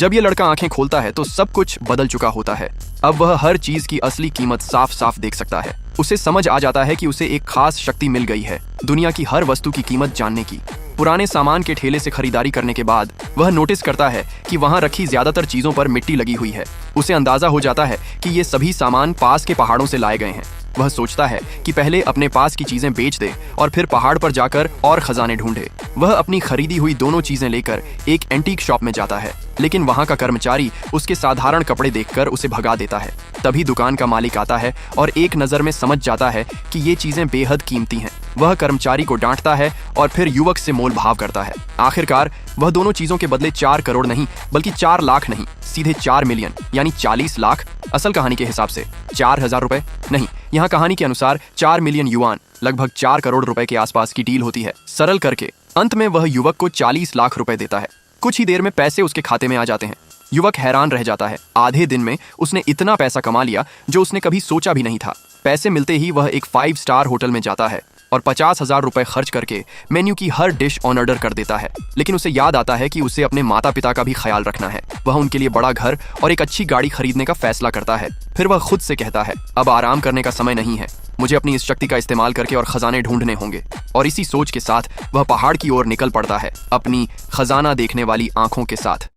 जब ये लड़का आंखें खोलता है तो सब कुछ बदल चुका होता है। अब वह हर चीज की असली कीमत साफ साफ देख सकता है। उसे समझ आ जाता है कि उसे एक खास शक्ति मिल गई है, दुनिया की हर वस्तु की कीमत जानने की। पुराने सामान के ठेले से खरीदारी करने के बाद वह नोटिस करता है कि वहां रखी ज्यादातर चीजों पर मिट्टी लगी हुई है। उसे अंदाजा हो जाता है कि ये सभी सामान पास के पहाड़ों से लाए गए हैं। वह सोचता है कि पहले अपने पास की चीजें बेच दे और फिर पहाड़ पर जाकर और खजाने ढूंढे। वह अपनी खरीदी हुई दोनों चीजें लेकर एक एंटीक शॉप में जाता है, लेकिन वहां का कर्मचारी उसके साधारण कपड़े देखकर उसे भगा देता है। तभी दुकान का मालिक आता है और एक नजर में समझ जाता है कि ये चीजें बेहद कीमती हैं। वह कर्मचारी को डांटता है और फिर युवक से मोल भाव करता है। आखिरकार वह दोनों चीजों के बदले 4 करोड़ नहीं बल्कि 4 लाख नहीं, सीधे 4 मिलियन यानी 40 लाख, असल कहानी के हिसाब से 4,000 रुपए नहीं, यहाँ कहानी के अनुसार 4 मिलियन युआन, लगभग 4 करोड़ रुपए के आसपास की डील होती है। सरल करके अंत में वह युवक को 40 लाख रुपए देता है। कुछ ही देर में पैसे उसके खाते में आ जाते हैं। युवक हैरान रह जाता है। आधे दिन में उसने इतना पैसा कमा लिया जो उसने कभी सोचा भी नहीं था। पैसे मिलते ही वह एक 5 स्टार होटल में जाता है और 50,000 रुपए खर्च करके मेन्यू की हर डिश ऑर्डर कर देता है। लेकिन उसे याद आता है कि उसे अपने माता पिता का भी ख्याल रखना है। वह उनके लिए बड़ा घर और एक अच्छी गाड़ी खरीदने का फैसला करता है। फिर वह खुद से कहता है, अब आराम करने का समय नहीं है, मुझे अपनी इस शक्ति का इस्तेमाल करके और खजाने ढूंढने होंगे। और इसी सोच के साथ वह पहाड़ की ओर निकल पड़ता है, अपनी खजाना देखने वाली आंखों के साथ।